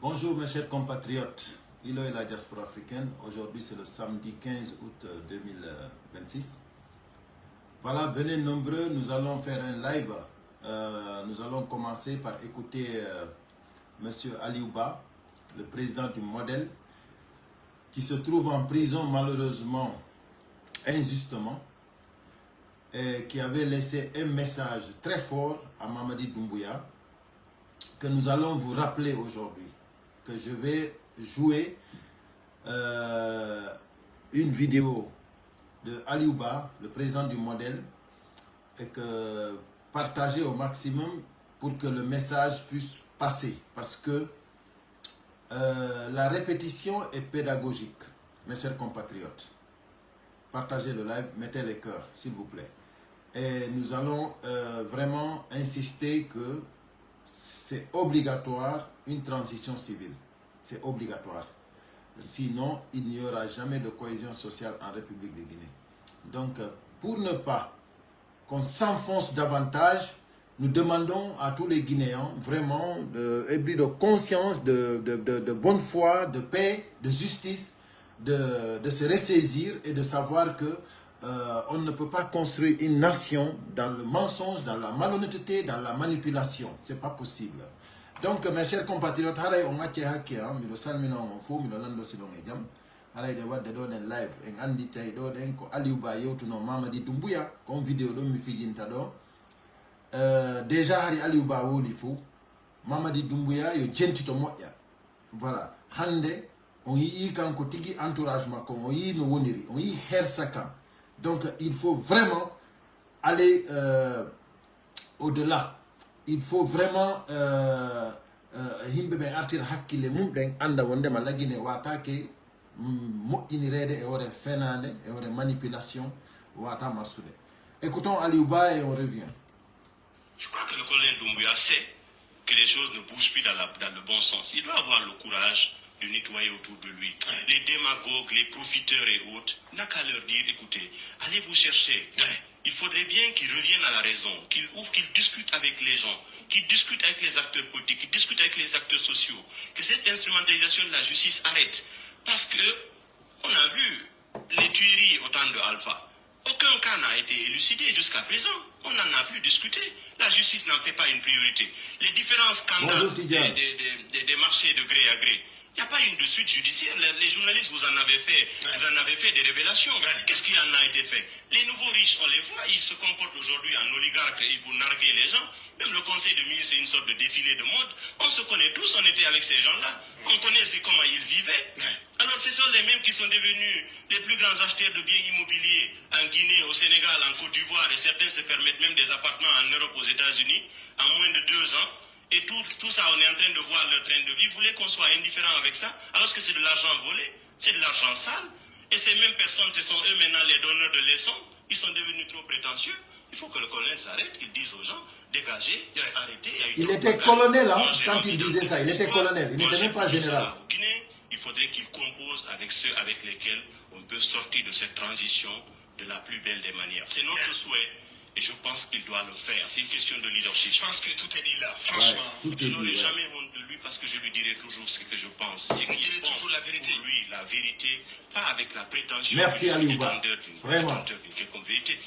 Bonjour mes chers compatriotes, Ilo et la diaspora africaine. Aujourd'hui c'est le samedi 15 août 2026. Voilà, venez nombreux, nous allons faire un live. Nous allons commencer par écouter Monsieur Aliouba, le président du Modèle, qui se trouve en prison malheureusement, injustement, et qui avait laissé un message très fort à Mamadi Doumbouya, que nous allons vous rappeler aujourd'hui, que je vais jouer une vidéo de Aliouba, le président du Modèle, et que partager au maximum pour que le message puisse passer, parce que la répétition est pédagogique, mes chers compatriotes. Partagez le live, mettez les cœurs, s'il vous plaît. Et nous allons vraiment insister que c'est obligatoire une transition civile. C'est obligatoire. Sinon, il n'y aura jamais de cohésion sociale en République de Guinée. Donc, pour ne pas qu'on s'enfonce davantage, nous demandons à tous les Guinéens vraiment de conscience, de bonne foi, de paix, de justice, de se ressaisir et de savoir que on ne peut pas construire une nation dans le mensonge, dans la malhonnêteté, dans la manipulation. C'est pas possible. Donc, mes chers compatriotes, on a live en andi tay do den ko Aliouba yewtuno Mamadi Doumbouya comme vidéo do mi fijinta do déjà hari Aliouba woli fou Mamadi Doumbouya yo jentito moƴƴa voilà hande on yi kanko tigi entourage makko on yi no woniri on yi hersa kan. Donc il faut vraiment aller au-delà. Il faut vraiment himɓe ɓe artira hakkille mum ɗen anda wondema lagine watake moƴƴinirede e hoore fenade e hoore manipulation wata marsude. Écoutons Aliouba et on revient. Je crois que le colonel Doumbouya sait que les choses ne bougent plus dans le bon sens. Il doit avoir le courage de nettoyer autour de lui. Les démagogues, les profiteurs et autres, n'a qu'à leur dire, écoutez, allez vous chercher. Il faudrait bien qu'ils reviennent à la raison, qu'ils ouvrent, qu'ils discutent avec les gens, qu'ils discutent avec les acteurs politiques, qu'ils discutent avec les acteurs sociaux, que cette instrumentalisation de la justice arrête. Parce que, on a vu les tueries au temps de Alpha. Aucun cas n'a été élucidé jusqu'à présent. On n'en a plus discuté. La justice n'en fait pas une priorité. Les différents scandales des marchés de gré à gré. Il n'y a pas une de suite judiciaire. Les journalistes, vous en avez fait des révélations. Qu'est-ce qui en a été fait? Les nouveaux riches, on les voit, ils se comportent aujourd'hui en oligarques et pour narguer les gens. Même le conseil de ministre, c'est une sorte de défilé de mode. On se connaît tous, on était avec ces gens-là. On connaît comment ils vivaient. Alors ce sont les mêmes qui sont devenus les plus grands acheteurs de biens immobiliers en Guinée, au Sénégal, en Côte d'Ivoire. Et certains se permettent même des appartements en Europe, aux États-Unis, en moins de 2 ans. Et tout ça, on est en train de voir leur train de vie. Vous voulez qu'on soit indifférent avec ça? Alors que c'est de l'argent volé, c'est de l'argent sale. Et ces mêmes personnes, ce sont eux maintenant les donneurs de leçons. Ils sont devenus trop prétentieux. Il faut que le colonel s'arrête, qu'il dise aux gens, dégagez, arrêtez. Il était colonel quand il disait ça. Il était colonel, il n'était même pas général. Au Guinée, il faudrait qu'il compose avec ceux avec lesquels on peut sortir de cette transition de la plus belle des manières. C'est notre souhait. Et je pense qu'il doit le faire. C'est une question de leadership. Je pense que tout est dit là. Franchement, je n'aurai jamais honte de lui parce que je lui dirai toujours ce que je pense. C'est qu'il dirait toujours la vérité. Pour lui, la vérité, pas avec la prétention. Merci Aliouba. Vraiment. Vérité.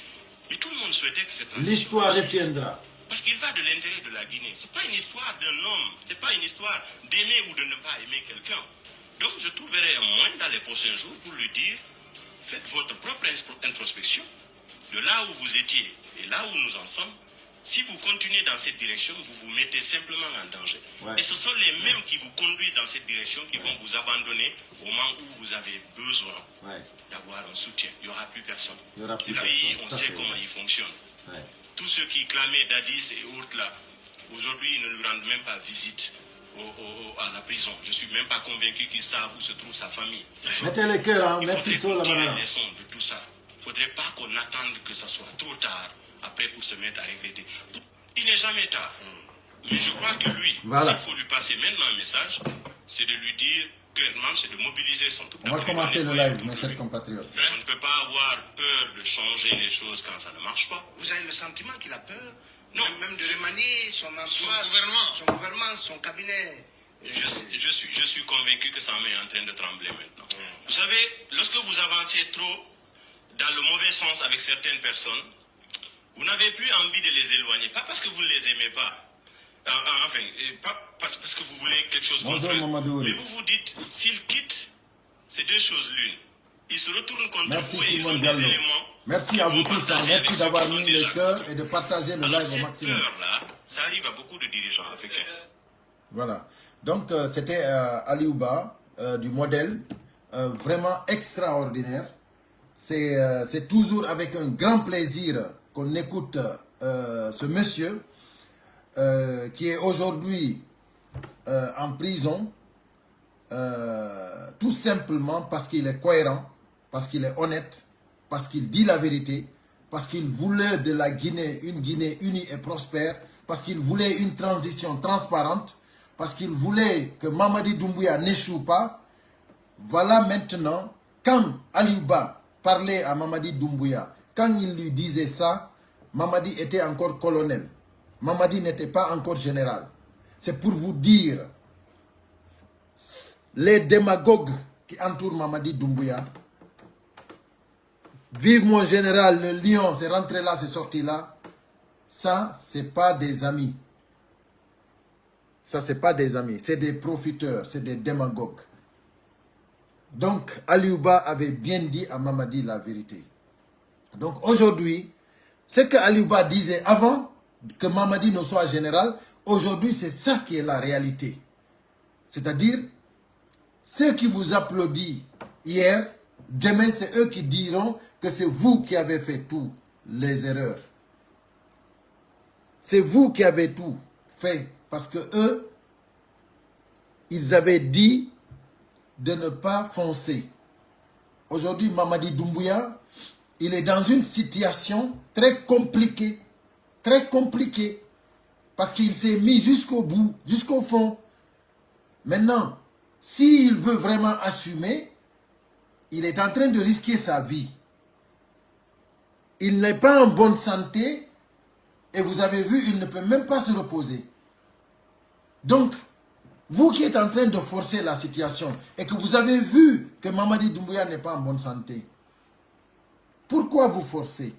Mais tout le monde souhaitait que cette l'histoire retiendra. Parce qu'il va de l'intérêt de la Guinée. Ce n'est pas une histoire d'un homme. Ce n'est pas une histoire d'aimer ou de ne pas aimer quelqu'un. Donc je trouverai un moyen dans les prochains jours pour lui dire, faites votre propre introspection. De là où vous étiez et là où nous en sommes, si vous continuez dans cette direction, vous vous mettez simplement en danger. Et ce sont les mêmes qui vous conduisent dans cette direction qui vont vous abandonner au moment où vous avez besoin d'avoir un soutien. Il n'y aura plus personne. Le pays, on sait comment il fonctionne. Tous ceux qui clamaient Dadis et autres là, aujourd'hui, ils ne lui rendent même pas visite à la prison. Je ne suis même pas convaincu qu'ils savent où se trouve sa famille. Mettez les cœurs, hein. Merci Sola. Il faudrait leçon de tout ça. Il ne faudrait pas qu'on attende que ça soit trop tard après pour se mettre à regretter. Il n'est jamais tard. Mais je crois que lui, s'il faut lui passer maintenant un message, c'est de lui dire clairement, c'est de mobiliser son tout. On va commencer le live, mes chers compatriotes. On ne peut pas avoir peur de changer les choses quand ça ne marche pas. Vous avez le sentiment qu'il a peur? Non. Même de remanier son emploi, son gouvernement, son cabinet je suis convaincu que sa main est en train de trembler maintenant. Vous savez, lorsque vous avancez trop dans le mauvais sens avec certaines personnes, vous n'avez plus envie de les éloigner. Pas parce que vous ne les aimez pas. Enfin, pas parce que vous voulez quelque chose contre eux. Mais vous vous dites, s'ils quittent, c'est deux choses l'une. Ils se retournent contre vous et ils ont des éléments. Merci à vous tous. Merci d'avoir mis le cœur et de partager le live au maximum. Là, ça arrive à beaucoup de dirigeants africains. Voilà. Donc, c'était Aliouba du modèle. Vraiment extraordinaire. C'est toujours avec un grand plaisir qu'on écoute ce monsieur qui est aujourd'hui en prison tout simplement parce qu'il est cohérent, parce qu'il est honnête, parce qu'il dit la vérité, parce qu'il voulait de la Guinée une Guinée unie et prospère, parce qu'il voulait une transition transparente, parce qu'il voulait que Mamadi Doumbouya n'échoue pas. Voilà maintenant, quand Aliouba parlait à Mamadi Doumbouya, quand il lui disait ça, Mamadi était encore colonel. Mamadi n'était pas encore général. C'est pour vous dire, les démagogues qui entourent Mamadi Doumbouya, vive mon général, le lion, c'est rentré là, c'est sorti là, ça, c'est pas des amis. Ça, c'est pas des amis, c'est des profiteurs, c'est des démagogues. Donc, Aliouba avait bien dit à Mamadi la vérité. Donc, aujourd'hui, ce que Aliouba disait avant que Mamadi ne soit général, aujourd'hui, c'est ça qui est la réalité. C'est-à-dire, ceux qui vous applaudissent hier, demain, c'est eux qui diront que c'est vous qui avez fait toutes les erreurs. C'est vous qui avez tout fait. Parce que eux, ils avaient dit de ne pas foncer. Aujourd'hui, Mamadi Doumbouya, il est dans une situation très compliquée. Très compliquée. Parce qu'il s'est mis jusqu'au bout, jusqu'au fond. Maintenant, s'il veut vraiment assumer, il est en train de risquer sa vie. Il n'est pas en bonne santé et vous avez vu, il ne peut même pas se reposer. Donc, vous qui êtes en train de forcer la situation et que vous avez vu que Mamadi Doumbouya n'est pas en bonne santé, pourquoi vous forcez?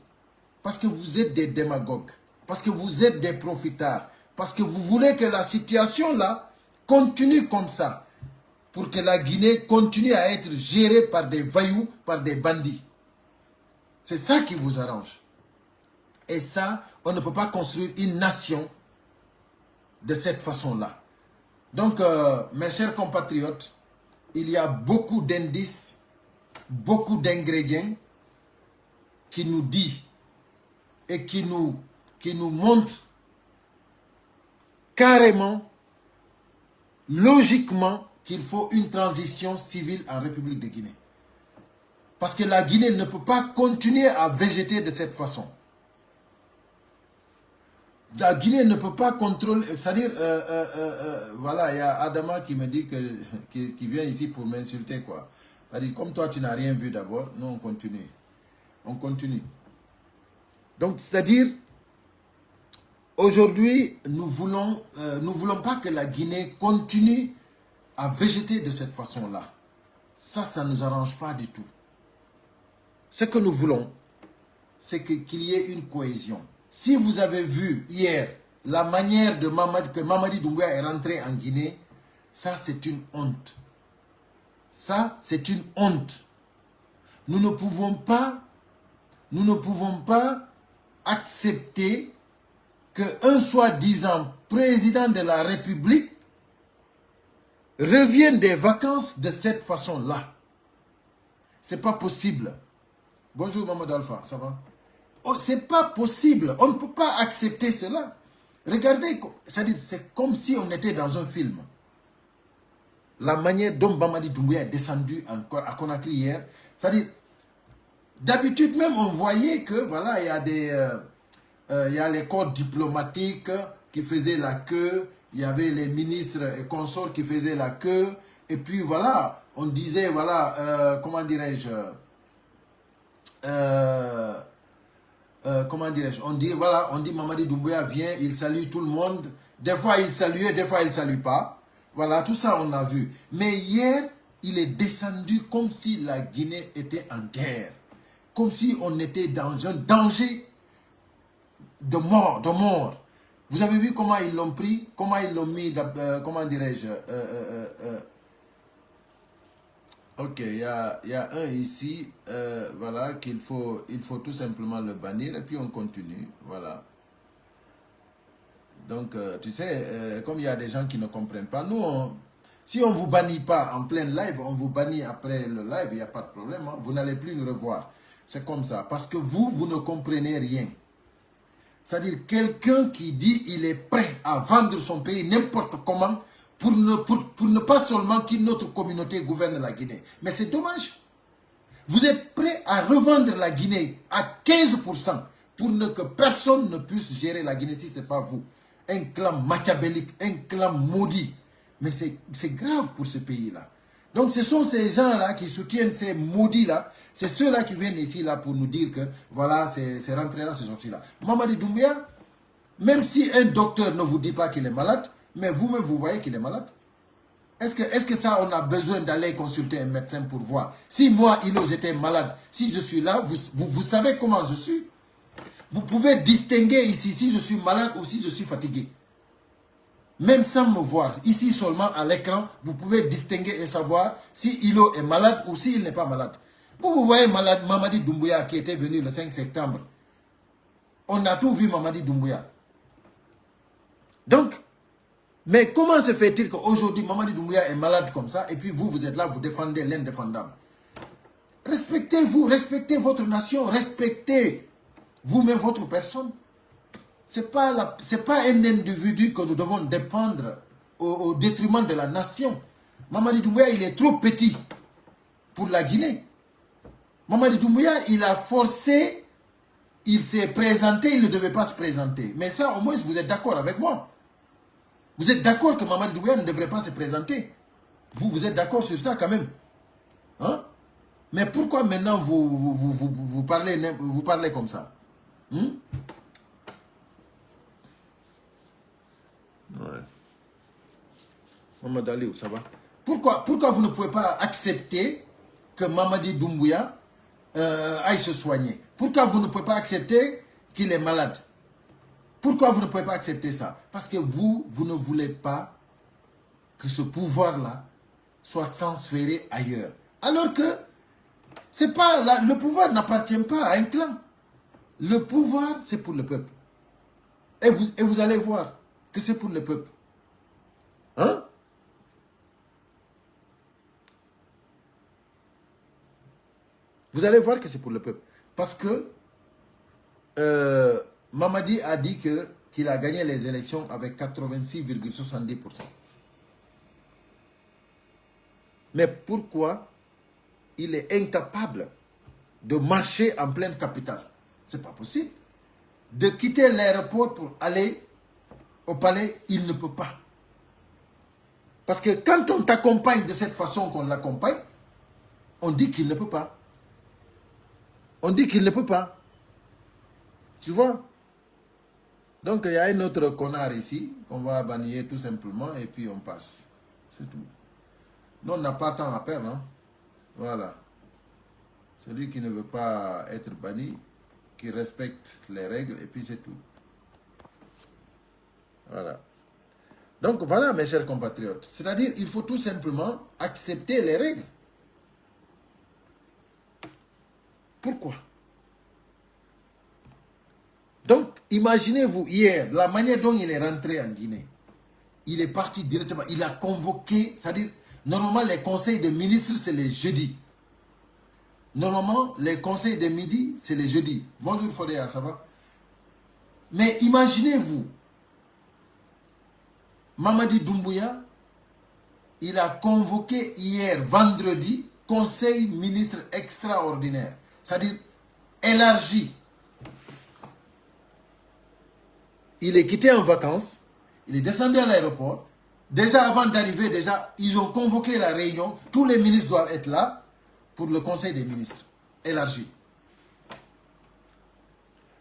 Parce que vous êtes des démagogues, parce que vous êtes des profitards, parce que vous voulez que la situation là continue comme ça, pour que la Guinée continue à être gérée par des voyous, par des bandits. C'est ça qui vous arrange. Et ça, on ne peut pas construire une nation de cette façon-là. Donc, mes chers compatriotes, il y a beaucoup d'indices, beaucoup d'ingrédients qui nous disent et qui nous montrent carrément, logiquement, qu'il faut une transition civile en République de Guinée. Parce que la Guinée ne peut pas continuer à végéter de cette façon. La Guinée ne peut pas contrôler, c'est-à-dire, voilà, il y a Adama qui me dit qui vient ici pour m'insulter, quoi. C'est-à-dire, comme toi, tu n'as rien vu d'abord, nous, on continue. On continue. Donc, c'est-à-dire, aujourd'hui, nous voulons pas que la Guinée continue à végéter de cette façon-là. Ça ne nous arrange pas du tout. Ce que nous voulons, c'est qu'il y ait une cohésion. Si vous avez vu hier la manière que Mamadi Doumbouya est rentré en Guinée, ça c'est une honte. Ça c'est une honte. Nous ne pouvons pas accepter qu'un soi-disant président de la République revienne des vacances de cette façon-là. C'est pas possible. Bonjour Mamadou Alpha, ça va? Oh, c'est pas possible. On ne peut pas accepter cela. Regardez, c'est comme si on était dans un film. La manière dont Mamadi Doumbouya est descendu encore à Conakry hier, c'est-à-dire, d'habitude même on voyait que voilà, il y a les corps diplomatiques qui faisaient la queue, il y avait les ministres et consorts qui faisaient la queue, et puis voilà, on disait voilà, comment dirais-je, on dit voilà, on dit Mamadi Doumbouya vient, il salue tout le monde. Des fois il salue, des fois il ne salue pas. Voilà, tout ça, on a vu. Mais hier, il est descendu comme si la Guinée était en guerre. Comme si on était dans un danger de mort, de mort. Vous avez vu comment ils l'ont pris, comment ils l'ont mis, comment dirais-je, ok, il y a un ici, voilà, il faut tout simplement le bannir et puis on continue, voilà. Donc, tu sais, comme il y a des gens qui ne comprennent pas, nous, si on ne vous bannit pas en plein live, on vous bannit après le live, il n'y a pas de problème, hein, vous n'allez plus nous revoir. C'est comme ça, parce que vous ne comprenez rien. C'est-à-dire quelqu'un qui dit il est prêt à vendre son pays n'importe comment pour ne pas seulement qu'une autre communauté gouverne la Guinée. Mais c'est dommage. Vous êtes prêt à revendre la Guinée à 15% pour que personne ne puisse gérer la Guinée si ce n'est pas vous. Un clan machiavélique, un clan maudit. Mais c'est grave pour ce pays-là. Donc ce sont ces gens-là qui soutiennent ces maudits-là. C'est ceux-là qui viennent ici là pour nous dire que voilà, c'est rentré là, c'est sorti là. Mamadi Doumbouya, même si un docteur ne vous dit pas qu'il est malade, mais vous-même vous voyez qu'il est malade. Est-ce que ça, on a besoin d'aller consulter un médecin pour voir? Si moi, j'étais malade, si je suis là, vous savez comment je suis. Vous pouvez distinguer ici si je suis malade ou si je suis fatigué. Même sans me voir, ici seulement à l'écran, vous pouvez distinguer et savoir si Ilo est malade ou s'il n'est pas malade. Vous voyez Mamadi Doumbouya qui était venu le 5 septembre. On a tout vu Mamadi Doumbouya. Donc, mais comment se fait-il qu'aujourd'hui Mamadi Doumbouya est malade comme ça et puis vous êtes là, vous défendez l'indéfendable? Respectez-vous, respectez votre nation, respectez vous-même votre personne. Ce n'est pas un individu que nous devons dépendre au détriment de la nation. Mamadi Doumbouya, il est trop petit pour la Guinée. Mamadi Doumbouya, il a forcé, il s'est présenté, il ne devait pas se présenter. Mais ça, au moins, vous êtes d'accord avec moi. Vous êtes d'accord que Mamadi Doumbouya ne devrait pas se présenter. Vous êtes d'accord sur ça quand même. Hein? Mais pourquoi maintenant vous parlez comme ça? Ouais. Mamadou Aliou, ça va? Pourquoi vous ne pouvez pas accepter que Mamadi Doumbouya aille se soigner? Pourquoi vous ne pouvez pas accepter qu'il est malade? Pourquoi vous ne pouvez pas accepter ça? Parce que vous ne voulez pas que ce pouvoir-là soit transféré ailleurs. Alors que c'est pas le pouvoir n'appartient pas à un clan. Le pouvoir, c'est pour le peuple. Et vous allez voir que c'est pour le peuple. Hein? Vous allez voir que c'est pour le peuple. Parce que Mamadi a dit qu'il a gagné les élections avec 86,70%. Mais pourquoi il est incapable de marcher en pleine capitale? C'est pas possible. De quitter l'aéroport pour aller au palais, il ne peut pas. Parce que quand on t'accompagne de cette façon qu'on l'accompagne, on dit qu'il ne peut pas. On dit qu'il ne peut pas. Tu vois? Donc il y a un autre connard ici qu'on va bannir tout simplement et puis on passe. C'est tout. Nous, on n'a pas tant à perdre. Hein? Voilà. Celui qui ne veut pas être banni, qui respecte les règles et puis c'est tout. Voilà. Donc voilà mes chers compatriotes. C'est-à-dire il faut tout simplement accepter les règles. Pourquoi? Donc imaginez-vous hier, la manière dont il est rentré en Guinée. Il est parti directement, il a convoqué, c'est-à-dire normalement les conseils de ministres c'est les jeudis. Normalement les conseils de midi c'est les jeudis. Bonjour Fodéa, ça va? Mais imaginez-vous, Mamadi Doumbouya, il a convoqué hier, vendredi, conseil ministre extraordinaire. C'est-à-dire élargi. Il est quitté en vacances, il est descendu à l'aéroport. Déjà avant d'arriver, ils ont convoqué la réunion. Tous les ministres doivent être là pour le conseil des ministres élargi.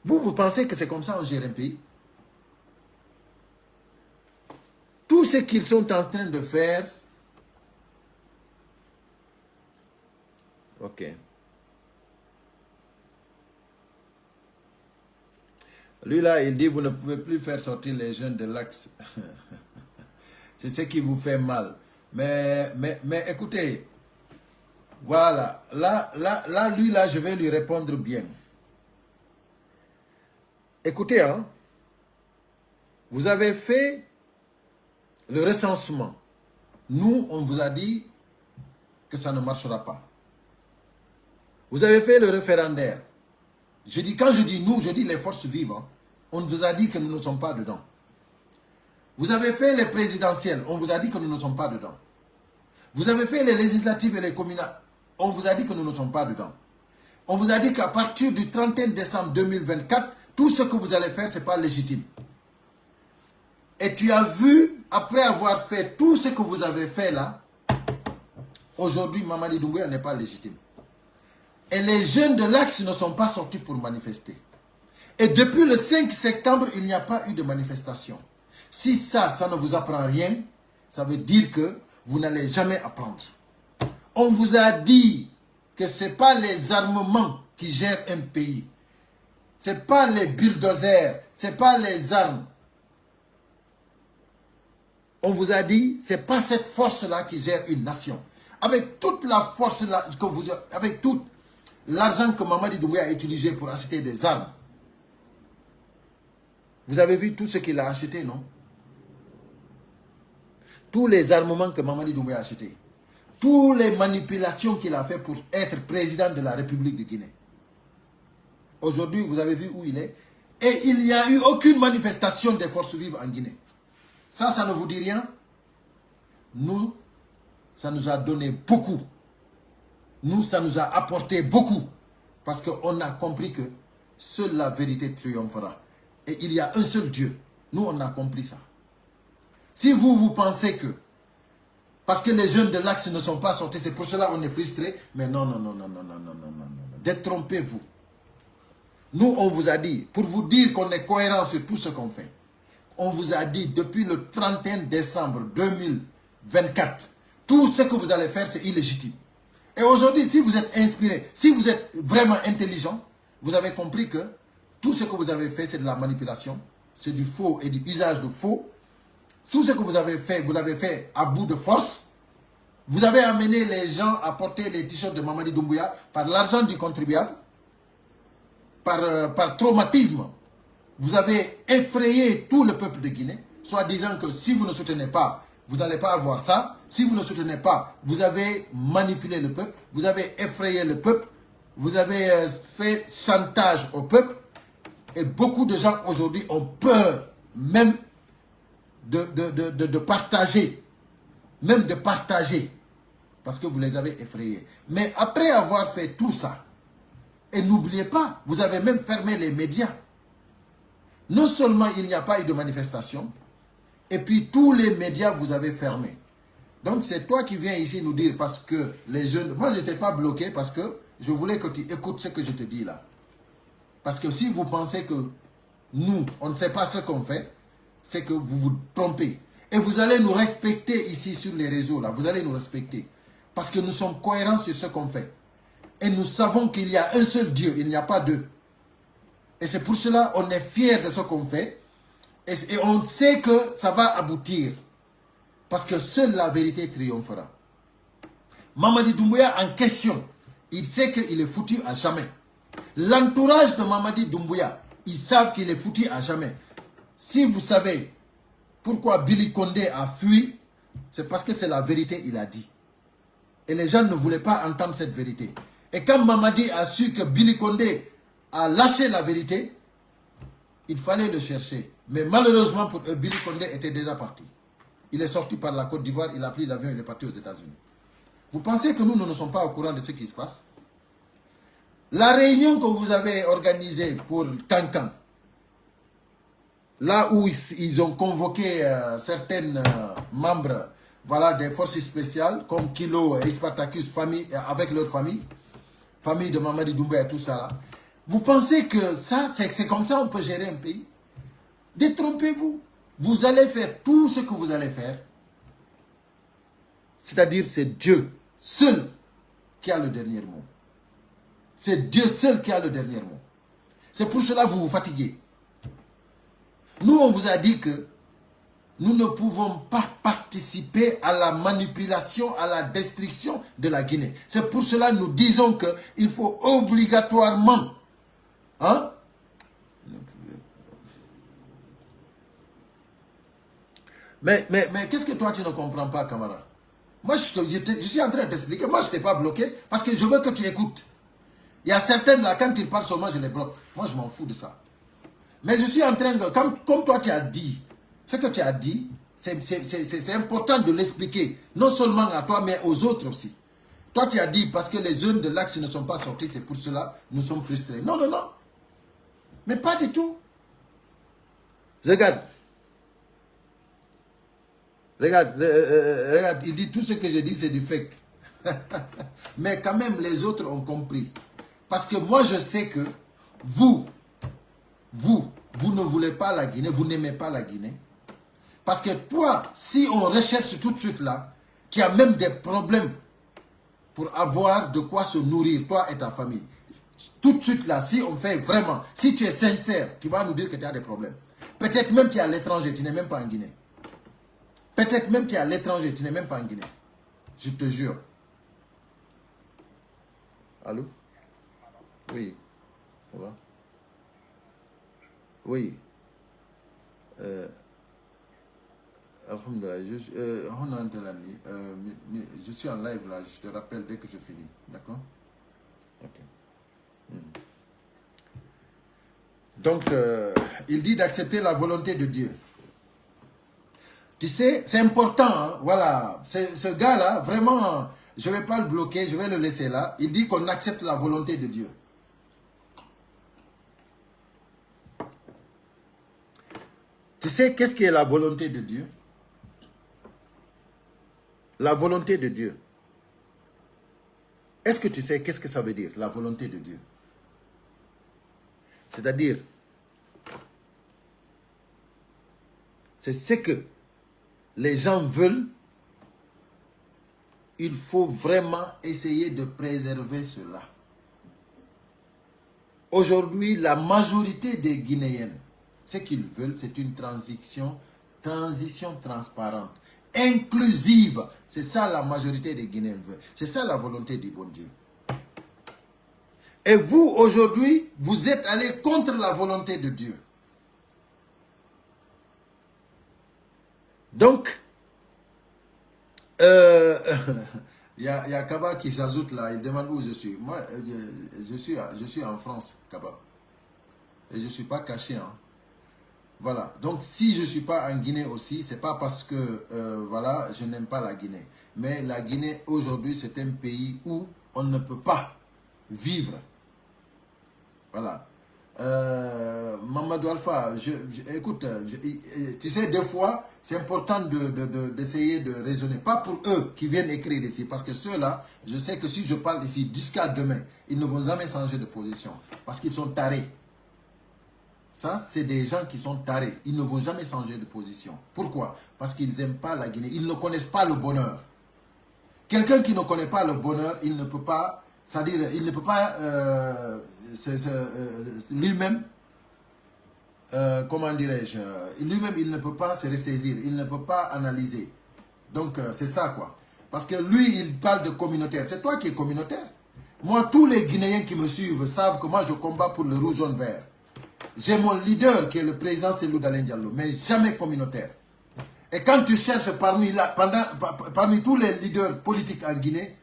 Vous pensez que c'est comme ça on gère un pays? tout ce qu'ils sont en train de faire, ok. Lui là, il dit, vous ne pouvez plus faire sortir les jeunes de l'axe. C'est ce qui vous fait mal. Mais écoutez, voilà, là, lui là, je vais lui répondre bien. Écoutez, hein, vous avez fait le recensement. Nous, on vous a dit que ça ne marchera pas. Vous avez fait le référendaire. Quand je dis nous, je dis les forces vives. Hein. On vous a dit que nous ne sommes pas dedans. Vous avez fait les présidentielles. On vous a dit que nous ne sommes pas dedans. Vous avez fait les législatives et les communales. On vous a dit que nous ne sommes pas dedans. On vous a dit qu'à partir du 31 décembre 2024, tout ce que vous allez faire, ce n'est pas légitime. Et tu as vu, après avoir fait tout ce que vous avez fait là, aujourd'hui, Mamadi Doumbouya n'est pas légitime. Et les jeunes de l'Axe ne sont pas sortis pour manifester. Et depuis le 5 septembre, il n'y a pas eu de manifestation. Si ça ne vous apprend rien, ça veut dire que vous n'allez jamais apprendre. On vous a dit que ce n'est pas les armements qui gèrent un pays. Ce n'est pas les bulldozers, ce n'est pas les armes. On vous a dit, ce n'est pas cette force-là qui gère une nation. Avec toute la force-là, avec tout l'argent que Mamadi Doumbouya a utilisé pour acheter des armes, vous avez vu tout ce qu'il a acheté, non? Tous les armements que Mamadi Doumbouya a achetés. Toutes les manipulations qu'il a fait pour être président de la République de Guinée. Aujourd'hui, vous avez vu où il est. Et il n'y a eu aucune manifestation des forces vives en Guinée. Ça ne vous dit rien? Nous, ça nous a donné beaucoup. Nous, ça nous a apporté beaucoup. Parce qu'on a compris que seule la vérité triomphera. Et il y a un seul Dieu. Nous, on a compris ça. Si vous pensez que, parce que les jeunes de l'Axe ne sont pas sortis, c'est pour cela qu'on est frustré. Mais non. Détrompez-vous. Nous, on vous a dit, pour vous dire qu'on est cohérent sur tout ce qu'on fait, on vous a dit depuis le 31 décembre 2024, tout ce que vous allez faire, c'est illégitime. Et aujourd'hui, si vous êtes inspiré, si vous êtes vraiment intelligent, vous avez compris que tout ce que vous avez fait, c'est de la manipulation, c'est du faux et du usage de faux. Tout ce que vous avez fait, vous l'avez fait à bout de force. Vous avez amené les gens à porter les t-shirts de Mamadi Doumbouya par l'argent du contribuable, par traumatisme. Vous avez effrayé tout le peuple de Guinée, soit disant que si vous ne soutenez pas, vous n'allez pas avoir ça. Si vous ne soutenez pas, vous avez manipulé le peuple, vous avez effrayé le peuple, vous avez fait chantage au peuple. Et beaucoup de gens aujourd'hui ont peur même de partager. Même de partager. Parce que vous les avez effrayés. Mais après avoir fait tout ça, et n'oubliez pas, vous avez même fermé les médias. Non seulement il n'y a pas eu de manifestation, et puis tous les médias vous avez fermés. Donc c'est toi qui viens ici nous dire parce que les jeunes... Moi je n'étais pas bloqué parce que je voulais que tu écoutes ce que je te dis là. Parce que si vous pensez que nous, on ne sait pas ce qu'on fait, c'est que vous vous trompez. Et vous allez nous respecter ici sur les réseaux là, vous allez nous respecter. Parce que nous sommes cohérents sur ce qu'on fait. Et nous savons qu'il y a un seul Dieu, il n'y a pas deux. Et c'est pour cela qu'on est fiers de ce qu'on fait. Et on sait que ça va aboutir. Parce que seule la vérité triomphera. Mamadi Doumbouya en question, il sait qu'il est foutu à jamais. L'entourage de Mamadi Doumbouya, ils savent qu'il est foutu à jamais. Si vous savez pourquoi Billy Condé a fui, c'est parce que c'est la vérité, il a dit. Et les gens ne voulaient pas entendre cette vérité. Et quand Mamadi a su que Billy Condé a lâché la vérité, il fallait le chercher. Mais malheureusement pour eux, Billy Condé était déjà parti. Il est sorti par la Côte d'Ivoire, il a pris l'avion, il est parti aux États-Unis. Vous pensez que nous ne sommes pas au courant de ce qui se passe? La réunion que vous avez organisée pour Cancan, là où ils ont convoqué certains membres des forces spéciales, comme Kilo et Spartacus, avec leur famille de Mamadi Doumbouya et tout ça là. Vous pensez que ça, c'est comme ça qu'on peut gérer un pays? Détrompez-vous. Vous allez faire tout ce que vous allez faire. C'est-à-dire, c'est Dieu seul qui a le dernier mot. C'est Dieu seul qui a le dernier mot. C'est pour cela que vous vous fatiguez. Nous, on vous a dit que nous ne pouvons pas participer à la manipulation, à la destruction de la Guinée. C'est pour cela que nous disons qu'il faut obligatoirement... Hein? Mais qu'est-ce que toi tu ne comprends pas, camarade? Moi, je suis en train de t'expliquer. Moi, je ne t'ai pas bloqué parce que je veux que tu écoutes. Il y a certaines là, quand ils parlent seulement, je les bloque. Moi, je m'en fous de ça. Mais je suis en train de... Comme toi, tu as dit, ce que tu as dit, c'est important de l'expliquer. Non seulement à toi, mais aux autres aussi. Toi, tu as dit, parce que les jeunes de l'Axe ne sont pas sortis, c'est pour cela que nous sommes frustrés. Non, non, non. Mais pas du tout. Regarde. Regarde, il dit tout ce que je dis, c'est du fake. Mais quand même, les autres ont compris. Parce que moi, je sais que vous ne voulez pas la Guinée, vous n'aimez pas la Guinée. Parce que toi, si on recherche tout de suite là, tu as même des problèmes pour avoir de quoi se nourrir, toi et ta famille. Tout de suite là, si on fait vraiment, si tu es sincère, tu vas nous dire que tu as des problèmes. Peut-être même tu es à l'étranger, tu n'es même pas en Guinée. Peut-être même tu es à l'étranger, tu n'es même pas en Guinée. Je te jure. Allô? Oui. Ça va? Oui. Alhamdulillah, je suis en live là, je te rappelle dès que je finis. D'accord? Ok. Donc, il dit d'accepter la volonté de Dieu. Tu sais, c'est important, hein? Voilà. Ce gars-là, vraiment, je ne vais pas le bloquer, je vais le laisser là. Il dit qu'on accepte la volonté de Dieu. Tu sais, qu'est-ce qui est la volonté de Dieu? La volonté de Dieu. Est-ce que tu sais qu'est-ce que ça veut dire, la volonté de Dieu? C'est-à-dire, c'est ce que les gens veulent. Il faut vraiment essayer de préserver cela. Aujourd'hui, la majorité des Guinéennes, ce qu'ils veulent, c'est une transition transparente, inclusive. C'est ça la majorité des Guinéens veulent. C'est ça la volonté du bon Dieu. Et vous, aujourd'hui, vous êtes allés contre la volonté de Dieu. Donc, il y a Kaba qui s'ajoute là, il demande où je suis. Moi, je suis en France, Kaba. Et je ne suis pas caché. Hein. Voilà. Donc, si je ne suis pas en Guinée aussi, ce n'est pas parce que voilà, je n'aime pas la Guinée. Mais la Guinée, aujourd'hui, c'est un pays où on ne peut pas vivre. Voilà. Mamadou Alpha, écoute, tu sais, des fois, c'est important d'essayer de raisonner. Pas pour eux qui viennent écrire ici, parce que ceux-là, je sais que si je parle ici jusqu'à demain, ils ne vont jamais changer de position, parce qu'ils sont tarés. Ça, c'est des gens qui sont tarés. Ils ne vont jamais changer de position. Pourquoi? Parce qu'ils n'aiment pas la Guinée. Ils ne connaissent pas le bonheur. Quelqu'un qui ne connaît pas le bonheur, il ne peut pas, c'est-à-dire, il ne peut pas lui-même, comment dirais-je, lui-même, il ne peut pas se ressaisir, il ne peut pas analyser. Donc, c'est ça, quoi. Parce que lui, il parle de communautaire. C'est toi qui es communautaire. Moi, tous les Guinéens qui me suivent savent que moi, je combats pour le rouge, jaune, vert. J'ai mon leader qui est le président Cellou Dalein Diallo, mais jamais communautaire. Et quand tu cherches parmi tous les leaders politiques en Guinée,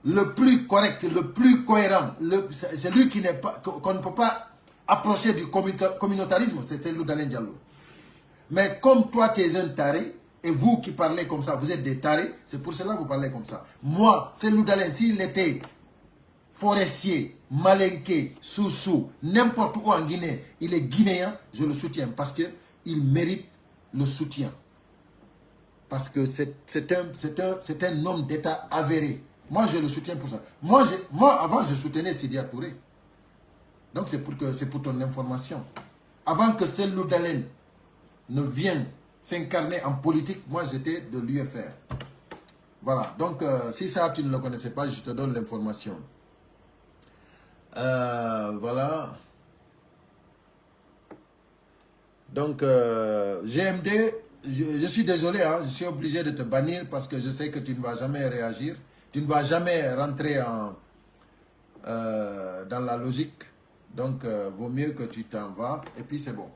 le plus correct, le plus cohérent, c'est lui qui n'est pas, qu'on ne peut pas approcher du communautarisme, c'est Cellou Dalein Diallo. Mais comme toi, tu es un taré, et vous qui parlez comme ça, vous êtes des tarés, c'est pour cela que vous parlez comme ça. Moi, Cellou Dalein, s'il était forestier, malinqué, sous-sous, n'importe où en Guinée, il est guinéen, je le soutiens parce qu'il mérite le soutien. Parce que c'est un homme d'État avéré. Moi, je le soutiens pour ça. Moi avant, je soutenais Sidia Touré. Donc, c'est pour ton information. Avant que Cellou Dalein ne vienne s'incarner en politique, moi j'étais de l'UFR. Voilà, donc si ça tu ne le connaissais pas, je te donne l'information. Voilà. Donc GMD, je suis désolé, hein, je suis obligé de te bannir parce que je sais que tu ne vas jamais réagir. Tu ne vas jamais rentrer dans la logique. Donc vaut mieux que tu t'en vas et puis c'est bon.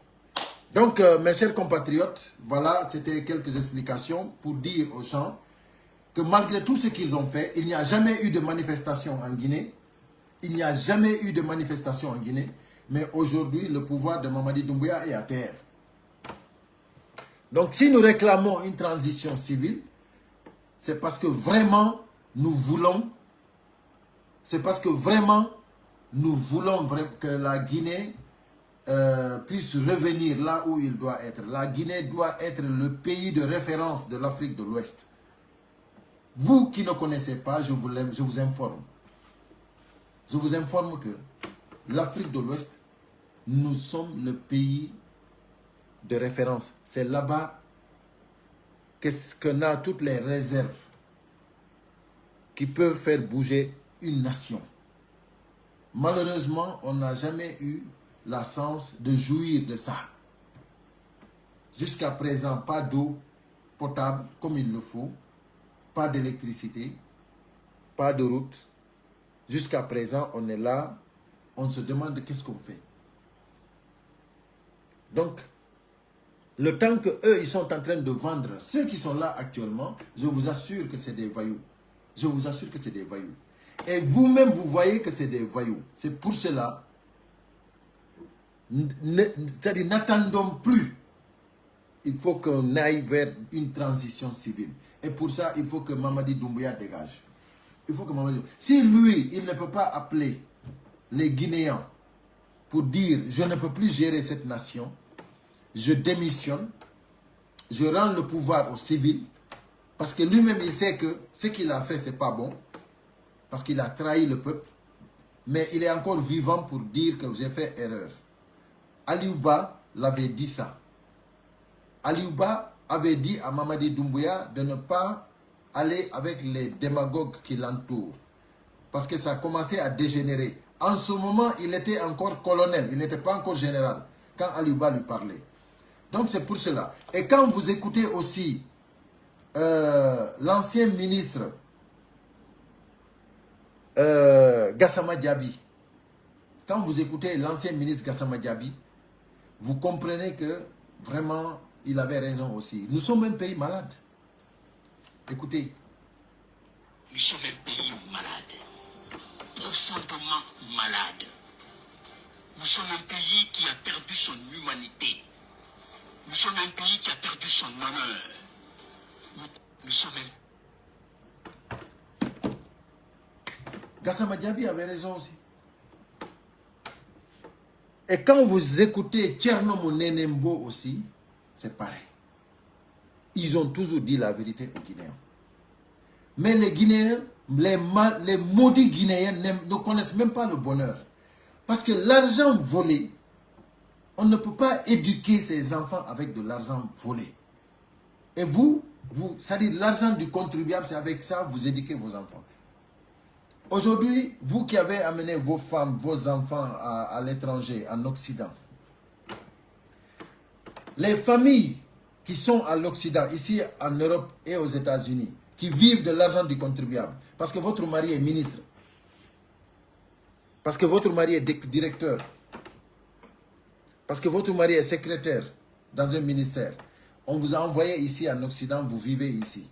Donc mes chers compatriotes, voilà, c'était quelques explications pour dire aux gens que malgré tout ce qu'ils ont fait, il n'y a jamais eu de manifestation en Guinée. Il n'y a jamais eu de manifestation en Guinée. Mais aujourd'hui, le pouvoir de Mamadi Doumbouya est à terre. Donc si nous réclamons une transition civile, c'est parce que vraiment nous voulons, que la Guinée puisse revenir là où il doit être. La Guinée doit être le pays de référence de l'Afrique de l'Ouest. Vous qui ne connaissez pas, je vous informe. Je vous informe que l'Afrique de l'Ouest, nous sommes le pays de référence. C'est là-bas qu'on a toutes les réserves qui peuvent faire bouger une nation. Malheureusement, on n'a jamais eu la chance de jouir de ça. Jusqu'à présent, pas d'eau potable comme il le faut, pas d'électricité, pas de route. Jusqu'à présent, on est là, on se demande qu'est-ce qu'on fait. Donc, le temps qu'eux, ils sont en train de vendre, ceux qui sont là actuellement, je vous assure que c'est des voyous. Je vous assure que c'est des voyous. Et vous-même, vous voyez que c'est des voyous. C'est pour cela, c'est-à-dire n'attendons plus. Il faut qu'on aille vers une transition civile. Et pour ça, il faut que Mamadi Doumbouya dégage. Il faut que Mamadi... Si lui, il ne peut pas appeler les Guinéens pour dire « Je ne peux plus gérer cette nation, je démissionne, je rends le pouvoir aux civils », parce que lui-même, il sait que ce qu'il a fait, ce n'est pas bon, parce qu'il a trahi le peuple, mais il est encore vivant pour dire que j'ai fait erreur. Aliouba l'avait dit ça. Aliouba avait dit à Mamadi Doumbouya de ne pas aller avec les démagogues qui l'entourent, parce que ça a commencé à dégénérer. En ce moment, il était encore colonel, il n'était pas encore général, quand Aliouba lui parlait. Donc c'est pour cela. Et quand vous écoutez aussi l'ancien ministre Gassama Diaby, quand vous écoutez l'ancien ministre Gassama Diaby, vous comprenez que vraiment, il avait raison aussi. Nous sommes un pays malade. Écoutez. Nous sommes un pays malade, profondément malade. Nous sommes un pays qui a perdu son humanité. Nous sommes un pays qui a perdu son honneur. Nous sommes un... Gassama Diaby avait raison aussi. Et quand vous écoutez Thierno Monenembo aussi, c'est pareil. Ils ont toujours dit la vérité aux Guinéens. Mais les Guinéens, les maudits Guinéens ne connaissent même pas le bonheur. Parce que l'argent volé, on ne peut pas éduquer ses enfants avec de l'argent volé. Et vous c'est-à-dire l'argent du contribuable, c'est avec ça que vous éduquez vos enfants. Aujourd'hui, vous qui avez amené vos femmes, vos enfants à l'étranger, en Occident, les familles qui sont à l'Occident, ici en Europe et aux États-Unis, qui vivent de l'argent du contribuable, parce que votre mari est ministre, parce que votre mari est directeur, parce que votre mari est secrétaire dans un ministère, on vous a envoyé ici en Occident, vous vivez ici.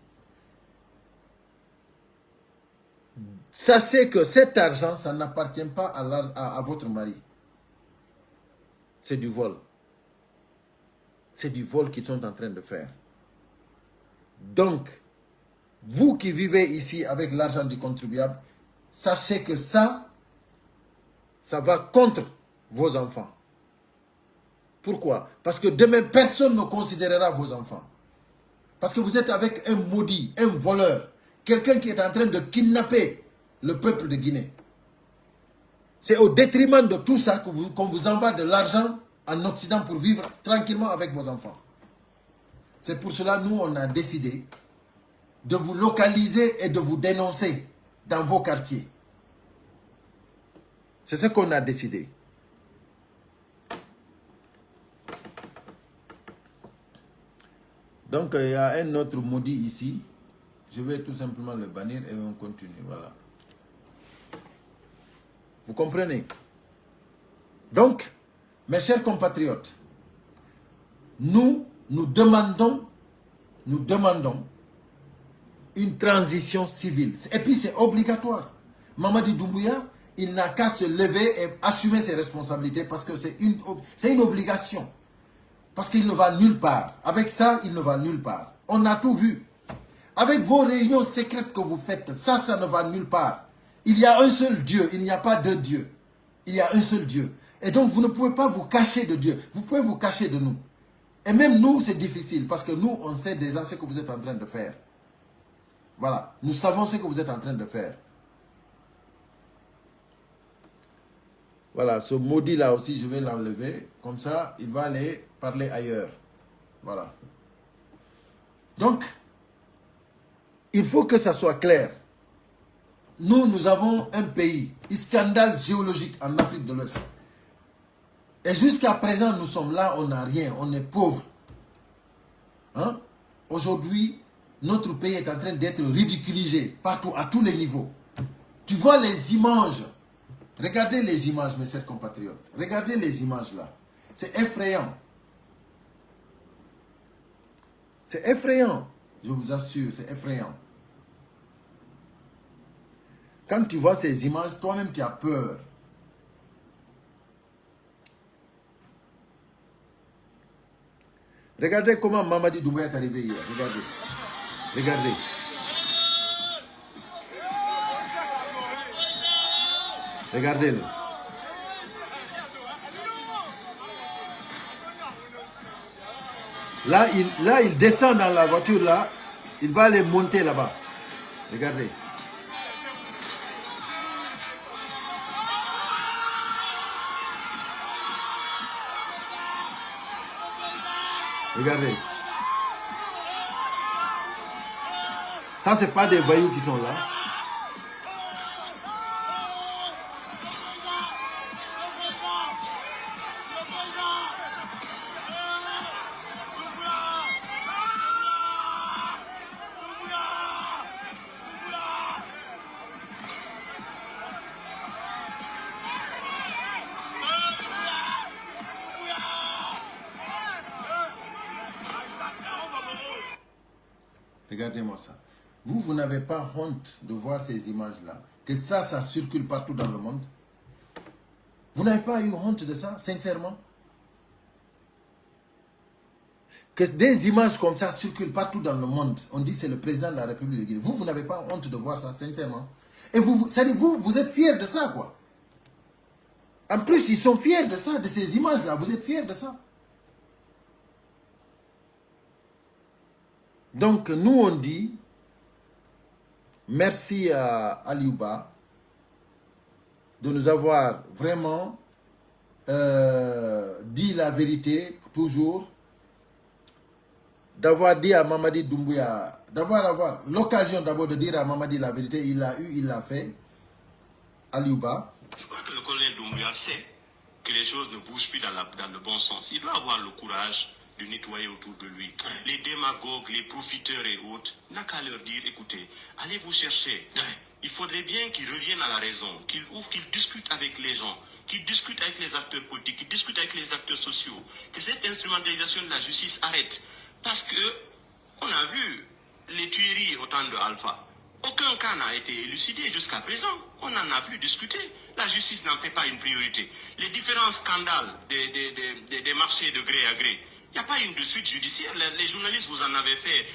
Sachez que cet argent, ça n'appartient pas à votre mari. C'est du vol. C'est du vol qu'ils sont en train de faire. Donc, vous qui vivez ici avec l'argent du contribuable, sachez que ça va contre vos enfants. Pourquoi? Parce que demain, personne ne considérera vos enfants. Parce que vous êtes avec un maudit, un voleur, quelqu'un qui est en train de kidnapper le peuple de Guinée. C'est au détriment de tout ça qu'on vous envoie de l'argent en Occident pour vivre tranquillement avec vos enfants. C'est pour cela nous, on a décidé de vous localiser et de vous dénoncer dans vos quartiers. C'est ce qu'on a décidé. Donc, il y a un autre maudit ici. Je vais tout simplement le bannir et on continue. Voilà. Vous comprenez? Donc, mes chers compatriotes, nous demandons une transition civile. Et puis, c'est obligatoire. Mamadi Doumbouya, il n'a qu'à se lever et assumer ses responsabilités parce que c'est une obligation. Parce qu'il ne va nulle part. Avec ça, il ne va nulle part. On a tout vu. Avec vos réunions secrètes que vous faites, ça ne va nulle part. Il y a un seul Dieu, il n'y a pas deux dieux. Il y a un seul Dieu. Et donc, vous ne pouvez pas vous cacher de Dieu. Vous pouvez vous cacher de nous. Et même nous, c'est difficile parce que nous, on sait déjà ce que vous êtes en train de faire. Voilà. Nous savons ce que vous êtes en train de faire. Voilà, ce maudit-là aussi, je vais l'enlever. Comme ça, il va aller parler ailleurs. Voilà. Donc, il faut que ça soit clair. Nous avons un pays, scandale géologique en Afrique de l'Ouest. Et jusqu'à présent, nous sommes là, on n'a rien, on est pauvres. Hein? Aujourd'hui, notre pays est en train d'être ridiculisé partout, à tous les niveaux. Tu vois les images. Regardez les images, mes chers compatriotes. Regardez les images là. C'est effrayant. C'est effrayant. Je vous assure, c'est effrayant. Quand tu vois ces images, toi-même tu as peur. Regardez comment Mamadi Doumbouya est arrivé hier. Regardez. Regardez. Regardez-le. Là, il descend dans la voiture là. Il va aller monter là-bas. Regardez. Regardez. Ça, c'est pas des voyous qui sont là. Regardez-moi ça. Vous n'avez pas honte de voir ces images-là? Que ça circule partout dans le monde? Vous n'avez pas eu honte de ça, sincèrement? Que des images comme ça circulent partout dans le monde. On dit que c'est le président de la République de Guinée. Vous n'avez pas honte de voir ça, sincèrement? Et vous êtes fiers de ça, quoi. En plus, ils sont fiers de ça, de ces images-là. Vous êtes fiers de ça? Donc, nous, on dit, merci à Aliouba de nous avoir vraiment dit la vérité, toujours, d'avoir dit à Mamadi Doumbouya, d'avoir l'occasion d'abord de dire à Mamadi la vérité, il l'a fait, Aliouba. Je crois que le colonel Doumbouya sait que les choses ne bougent plus dans le bon sens. Il doit avoir le courage de nettoyer autour de lui. Les démagogues, les profiteurs et autres, n'a qu'à leur dire, écoutez, allez vous chercher. Il faudrait bien qu'ils reviennent à la raison, qu'ils discutent avec les gens, qu'ils discutent avec les acteurs politiques, qu'ils discutent avec les acteurs sociaux, que cette instrumentalisation de la justice arrête. Parce que, on a vu les tueries au temps de Alpha. Aucun cas n'a été élucidé jusqu'à présent. On n'en a plus discuté. La justice n'en fait pas une priorité. Les différents scandales des marchés de gré à gré, il n'y a pas une de suite judiciaire. Les journalistes, vous en avez fait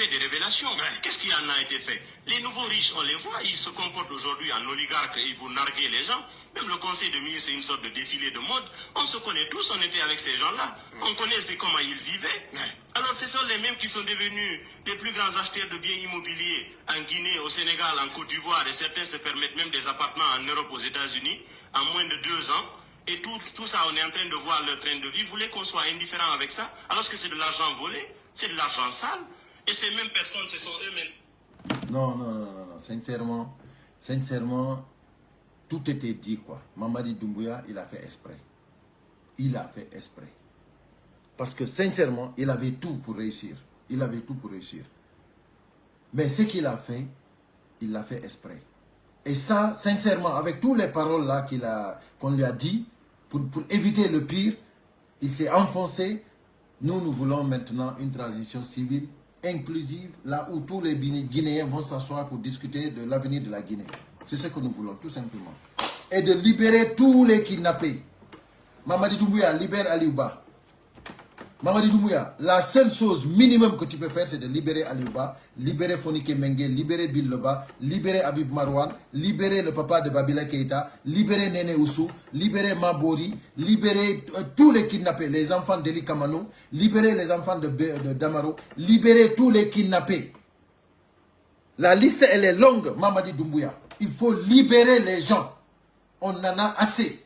des révélations. Qu'est-ce qui en a été fait? Les nouveaux riches, on les voit, ils se comportent aujourd'hui en oligarques et pour narguer les gens. Même le conseil de ministre, c'est une sorte de défilé de mode. On se connaît tous, on était avec ces gens-là. On connaît comment ils vivaient. Alors ce sont les mêmes qui sont devenus les plus grands acheteurs de biens immobiliers en Guinée, au Sénégal, en Côte d'Ivoire. Et certains se permettent même des appartements en Europe, aux États-Unis, en moins de 2 ans. Et tout ça, on est en train de voir leur train de vie. Vous voulez qu'on soit indifférent avec ça, alors que c'est de l'argent volé? C'est de l'argent sale. Et ces mêmes personnes, ce sont eux-mêmes. Non. Sincèrement, tout était dit, quoi. Mamadi Doumbouya, il a fait exprès. Il a fait exprès. Parce que sincèrement, il avait tout pour réussir. Il avait tout pour réussir. Mais ce qu'il a fait, il l'a fait exprès. Et ça, sincèrement, avec toutes les paroles là qu'on lui a dit, pour éviter le pire, il s'est enfoncé. Nous voulons maintenant une transition civile inclusive, là où tous les Guinéens vont s'asseoir pour discuter de l'avenir de la Guinée. C'est ce que nous voulons, tout simplement. Et de libérer tous les kidnappés. Mamadi Doumbouya, libère Aliouba. Mamadi Doumbouya, la seule chose minimum que tu peux faire, c'est de libérer Aliouba, libérer Fonike Mengue, libérer Bill Loba, libérer Habib Marwan, libérer le papa de Babila Keïta, libérer Nene Oussou, libérer Mabori, libérer tous les kidnappés, les enfants d'Eli Kamano, libérer les enfants de Damaro, libérer tous les kidnappés. La liste, elle est longue, Mamadi Doumbouya. Il faut libérer les gens. On en a assez.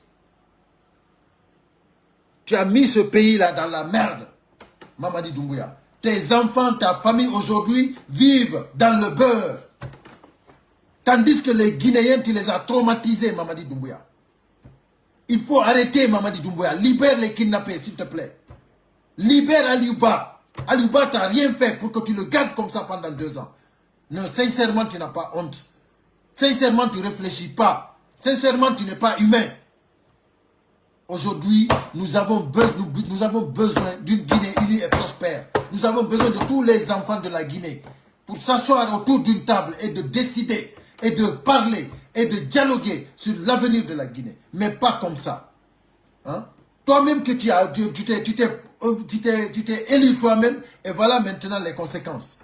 Tu as mis ce pays-là dans la merde, Mamadi Doumbouya. Tes enfants, ta famille aujourd'hui vivent dans le beurre. Tandis que les Guinéens, tu les as traumatisés, Mamadi Doumbouya. Il faut arrêter, Mamadi Doumbouya. Libère les kidnappés, s'il te plaît. Libère Aliouba. Aliouba, tu n'as rien fait pour que tu le gardes comme ça pendant 2 ans. Non, sincèrement, tu n'as pas honte. Sincèrement, tu ne réfléchis pas. Sincèrement, tu n'es pas humain. Aujourd'hui, nous avons besoin d'une Guinée unie et prospère. Nous avons besoin de tous les enfants de la Guinée pour s'asseoir autour d'une table et de décider et de parler et de dialoguer sur l'avenir de la Guinée. Mais pas comme ça. Hein? Toi-même que tu t'es élu toi-même et voilà maintenant les conséquences.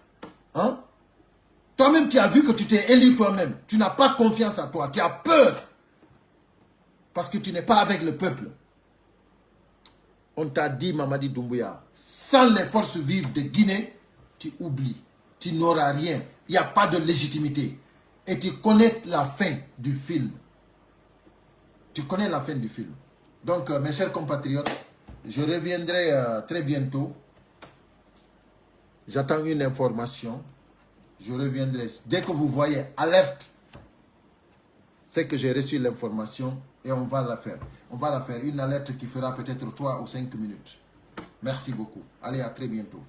Hein? Toi-même tu as vu que tu t'es élu toi-même. Tu n'as pas confiance en toi. Tu as peur. Parce que tu n'es pas avec le peuple. On t'a dit, Mamadi Doumbouya, sans les forces vives de Guinée, tu oublies. Tu n'auras rien. Il n'y a pas de légitimité. Et tu connais la fin du film. Tu connais la fin du film. Donc, mes chers compatriotes, je reviendrai très bientôt. J'attends une information. Je reviendrai. Dès que vous voyez alerte, c'est que j'ai reçu l'information et on va la faire. On va la faire. Une alerte qui fera peut-être 3 ou 5 minutes. Merci beaucoup. Allez, à très bientôt.